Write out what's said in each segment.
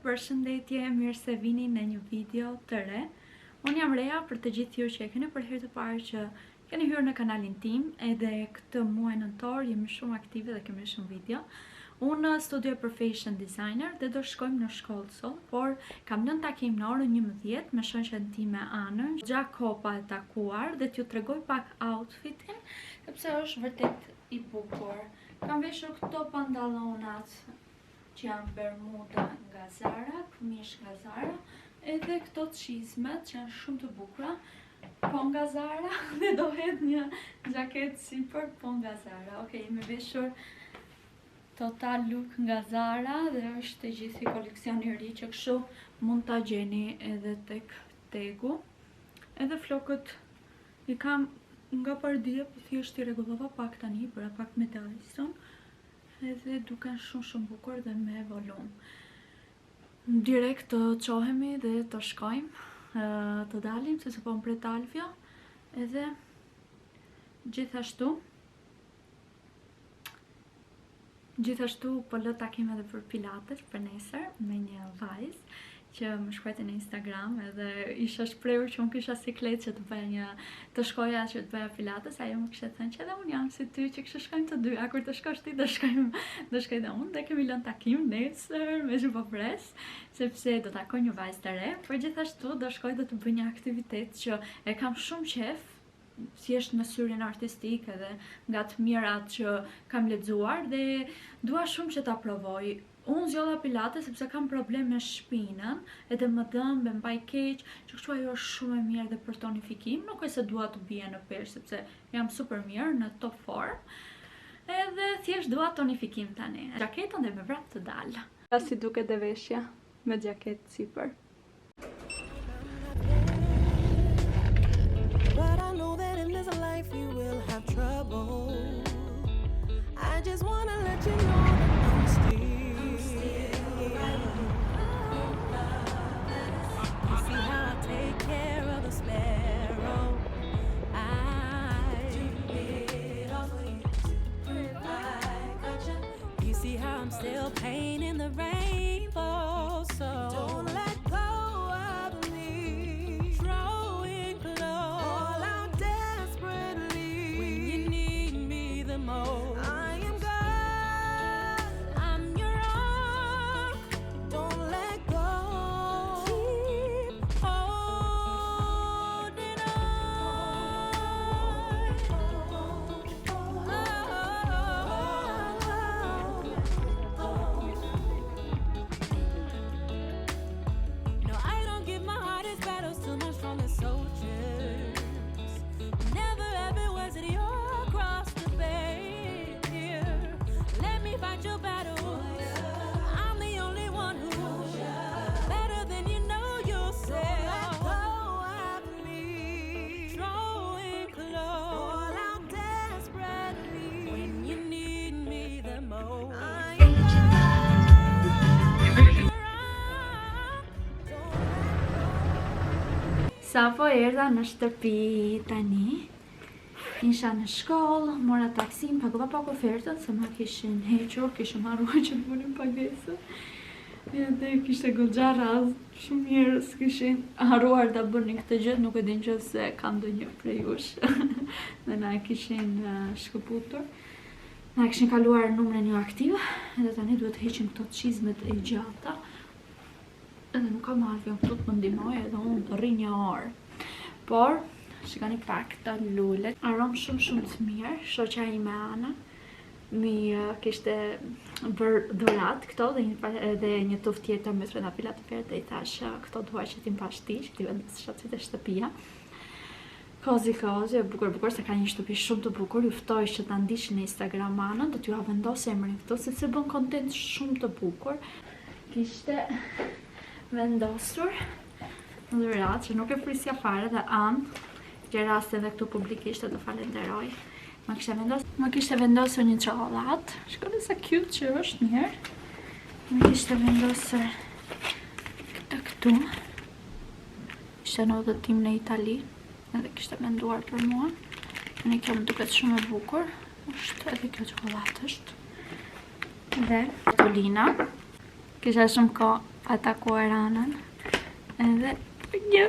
Përshëndetje, mirë se vini në një video të re. Unë jam Reja, për të gjithë ju që e keni për herë të parë që keni hyrë në kanalin tim, edhe këtë muaj nëntor jemi shumë aktive dhe kemi shumë video. Unë studioj për fashion designer dhe do shkojmë në shkollë sot, por kam lënë takim në orën 11 me shoqen time Anën. Gja kopa e takuar dhe t'ju tregoj pak outfitin, sepse është vërtet i bukur. Kam veshur këto pantallonat që janë bermuda nga Zara, këmish nga Zara, edhe këto çizmet që janë shumë të bukura, po nga Zara, dhe do hedh një xhaketë sipër po nga Zara. Okej, me veshur total look nga Zara dhe është e gjithë koleksioni i ri që kështu mund ta gjeni edhe tek Tegu. Edhe flokët i kam nga pardia, po thjesht i rregullova pak tani, bëra pak me Dyson. Edhe duken shumë bukur dhe me volum. Direkt të qohemi dhe të shkojmë, të dalim, se po më pret Alfja. Edhe gjithashtu po lë takim edhe për pilates për nesër me një vajzë që më shkruajti në Instagram, edhe isha shprehur që unë kisha siklet që të shkoja që të bëja pilates, ajo më kishte thënë që edhe unë jam si ty që kishte shkojmë të dyja, kur të shkosh ti do shkoj dhe unë, dhe kemi lënë takim nesër me që po pres, sepse do takoj një vajzë të re, por gjithashtu do shkoj dhe të bëj një aktivitet që e kam shumë qef, thjesht në syrin artistik edhe nga të mirat që kam lexuar dhe dua shumë që ta provoj. Unë zgjodha pilates sepse kam probleme me shpinën, edhe më dëmbe, mbaj keq, që kështu ajo është shumë e mirë dhe për tonifikim, nuk e se dua të bie në peshë sepse jam super mirë në top form. Edhe thjesht dua tonifikim tani. Gjaketën dhe me vrap të dal. Si duket dhe veshja me gjaketë sipër. But I know that in this life you will have trouble. I just wanna let you know that I'm still right. You see how I take care of the sparrow. You see how I'm still painting the rainbow. So don't let go of me. Draw it close. All out desperately when you need me the most. I am God. I'm your rock. Don't let go. Keep holding soldiers. Never ever was it your cross to bear. Let me fight your battles. I'm the only one who's better than you know yourself. Drawing close, all out desperately when you need me the most. Sa po erdha në shtëpi tani, isha në shkollë, mora taksim, pagova pak ofertët, se ma kishin hequr, kishim harruar që të bënim pagesën. Edhe kishte goxha raz, shumë njerëz kishin harruar ta bënin këtë gjë, nuk e din që se kam ndonjë prej jush. Dhe na e kishin shkëputur. Na kishin kaluar numrin një aktiv, edhe tani duhet të heqim këto çizmet e gjata. Edhe nuk kam Alfja këtu të më ndihmoj, edhe unë të rri një orë. Por, shikoni pak këta lulet, aromë shumë të mirë, shoqja ime Ana, mi kishte bërë dhurat këto dhe një tuft tjetër me sreda pilat të ferë dhe i thash këto dua që ti m'pash ti, që ti vendos shatësit e shtëpia. Kozi, e bukur, se ka një shtëpi shumë të bukur, ju ftoj që ta ndiqni në Instagram Anën, do t'ju vendos emrin këtu, se bën kontent shumë të bukur. Kishte vendosur dhurat që nuk e prisja fare dhe Anë, që raste dhe këtu publikisht të falenderoj. Më kishte vendosur një çokollatë, shkoni sa cute që është mirë. Më kishte vendosur këtë këtu, ishte në udhëtim në Itali, edhe kishte menduar për mua. Në kjo më duket shumë e bukur, është edhe kjo çokollatë është. Dhe Tolina Kisha shumë ko pa takuar Anën. Edhe një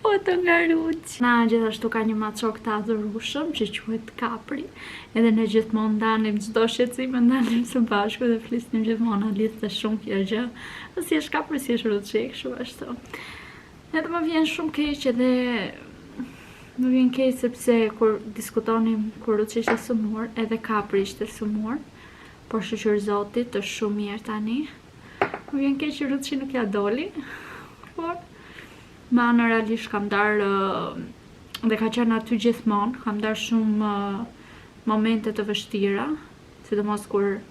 foto nga Ruçi. Na gjithashtu ka një maçok të adhurueshëm që quhet Kapri. Edhe ne gjithmonë ndanim çdo shqetësim, ndanim së bashku dhe flisnim gjithmonë, lidhte shumë kjo gjë. Si është Kapri, si është Ruçi, kështu ashtu. Edhe më vjen shumë keq edhe më vjen keq sepse kur diskutonim kur Ruçi ishte sëmur, edhe Kapri ishte sëmur, por shqyr Zotit është shumë mirë tani. Më vjen keq që Ruçi nuk ja doli, por ma në realisht kam darë dhe ka qenë aty gjithmonë, kam darë shumë momente të vështira, sidomos kur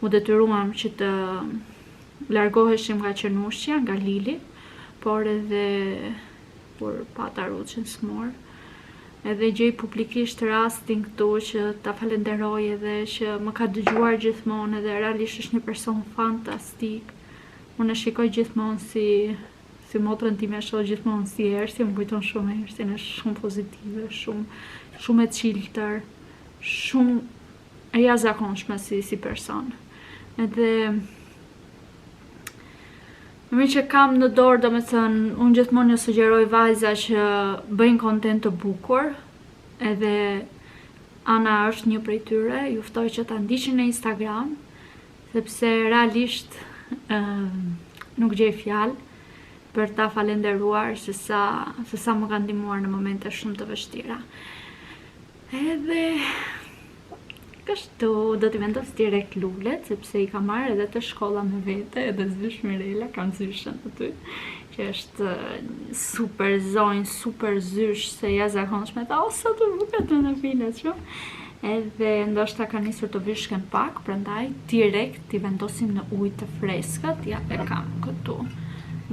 u detyruam që të largoheshim nga Qenushqja, nga Lili, por edhe kur pata Ruçin smur. Edhe gjej publikisht rastin këtu që ta falenderoj edhe që më ka dëgjuar gjithmonë edhe realisht është një person fantastik. Unë e shikoj gjithmonë si motrën time e shoh gjithmonë si Ersi, më kujton shumë Ersin, është shumë pozitive, shumë e çiltër, shumë e jashtëzakonshme si person. Edhe më që kam në dorë, domethënë, unë gjithmonë ju sugjeroj vajza që bëjnë kontent të bukur, edhe Ana është një prej tyre, ju ftoj që ta ndiqni në Instagram, sepse realisht nuk gjej fjalë për ta falenderuar se sa më ka ndihmuar në momente shumë të vështira. Edhe kështu do t'i vendos direkt lulet, sepse i kam marrë edhe të shkolla me vete, edhe zysh Mirela, kam zyshën aty, që është super zonjë, super zysh, se jashtëzakonshme, ta ose të buket në filet shumë. Edhe ndoshta ka nisur të vishken pak, prandaj direkt t'i vendosim në ujë të freskët, ja e kam këtu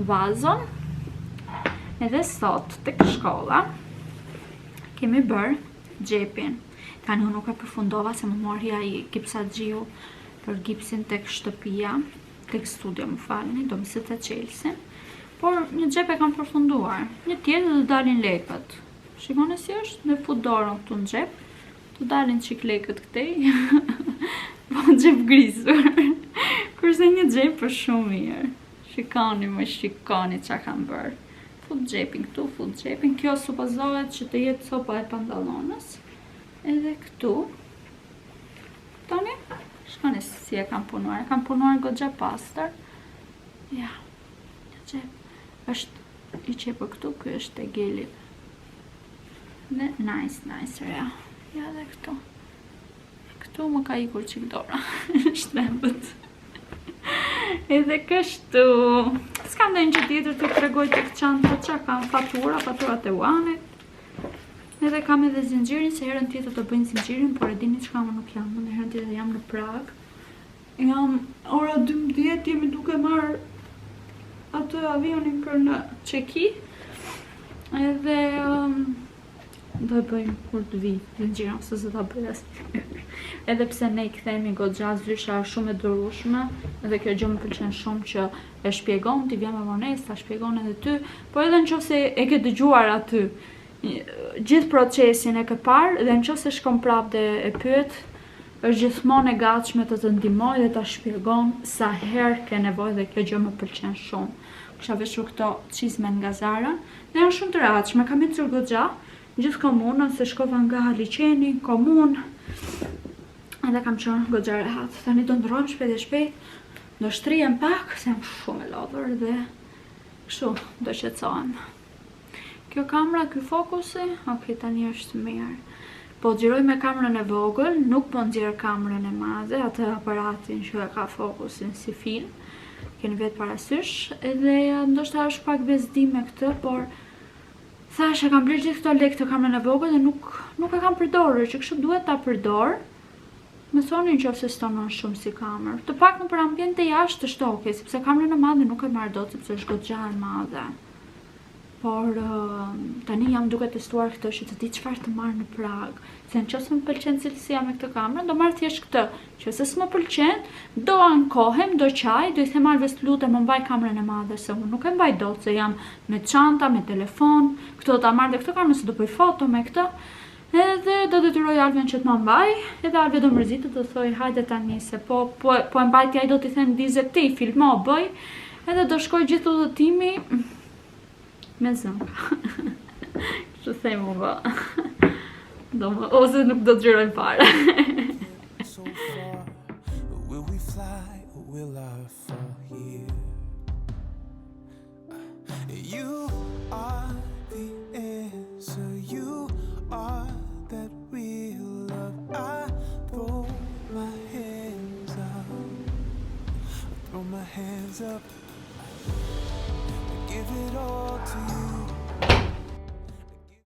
vazon. Edhe sot tek shkolla kemi bërë xhepin. Tani unë nuk e përfundova se më mori ai gipsaxhiu për gipsin tek shtëpia, tek studio, më falni, do mëse të Chelsea. Por një xhep e kam përfunduar. Një tjetër do dalin lekët. Shikoni si është, me fut dorën këtu në xhep, do dalin çik lekët këtej. Po xhep grisur. Kurse një xhep është shumë mirë. Shikoni çka kam bërë. Fut xhepin këtu, fut xhepin. Kjo supozohet që të jetë copa e pantallonës. Edhe këtu. Tani, shkoni si e kam punuar. E kam punuar goxha pastër. Ja, një xhep. Është i qepër këtu, ky është e gelit. Dhe nice, ja. Ja dhe këtu. Këtu më ka ikur qik dora. Shtembët. Edhe kështu. S'kam dhe një që tjetër të tregoj të çanta që kam faturat e uanit. Edhe kam edhe zinxhirin, se herën tjetër të bëjnë zinxhirin, por e dini çka më nuk jam, në herën tjetër jam në Prag. Jam ora 12, jemi duke marrë atë avionin për në Çeki. Edhe do e bëjmë kur të vi zinxhirin, ose se ta bëj asnjëherë. Edhe pse ne I kthehemi goxha, zysha është shumë e durueshme, edhe kjo gjë më pëlqen shumë që e shpjegon, ti vjen me vonesë, ta shpjegon edhe ty, por edhe nëse e ke dëgjuar aty gjithë procesin e ke parë, dhe nëse shkon prapë dhe e pyet, është gjithmonë e gatshme të të ndihmojë dhe ta shpjegon sa herë ke nevojë, dhe kjo gjë më pëlqen shumë. Kisha veshur këto çizme nga Zara, dhe janë shumë të rehatshme, kam ecur goxha gjithë komunën, se shkova nga liçeni, komunë, edhe kam qenë goxha rehat. Tani do ndrohem shpejt, do shtrihem pak, se jam shumë e lodhur dhe kështu do qetësohem. Kjo kamera, ky fokusi, ok, tani është mirë. Po xhiroj me kamerën e vogël, nuk po nxjerr kamerën e madhe, atë aparatin që e ka fokusin si film. Keni vetë parasysh, edhe ndoshta është pak bezdim me këtë, por thash e kam bler gjithë këto lekë të kamerën e vogël dhe nuk e kam përdorur, që kështu duhet ta përdor. Më thoni nëse stonon shumë si kamerë. Të pak në për ambiente jashtë është okay, sepse kamerën e madhe nuk e marr dot sepse është goxha e madhe. Por tani jam duke testuar këtë që të di çfarë të marr në Prag. Se nëse më pëlqen cilësia me këtë kamerë, do marr thjesht këtë. Nëse s'më pëlqen, do ankohem, do qaj, do I them Alves lutem më mbaj kamerën e madhe, se unë nuk e mbaj dot, se jam me çanta, me telefon. Këtë do ta marr dhe këtë kamerë, se do bëj foto me këtë. Edhe do detyroj Alvin që të më mbaj, edhe Alvi do mërzitë, do thoj hajde tani se po e mbajti ai do t'i thënë dizet ti, filmo bëj, edhe do shkoj gjithë udhëtimi me zënka. Kështu them u bë. Ose nuk do të xhiroj fare. So far, will we fly or will I fall here? You are the answer, you are that real love. I throw my hands up, I give it all to you.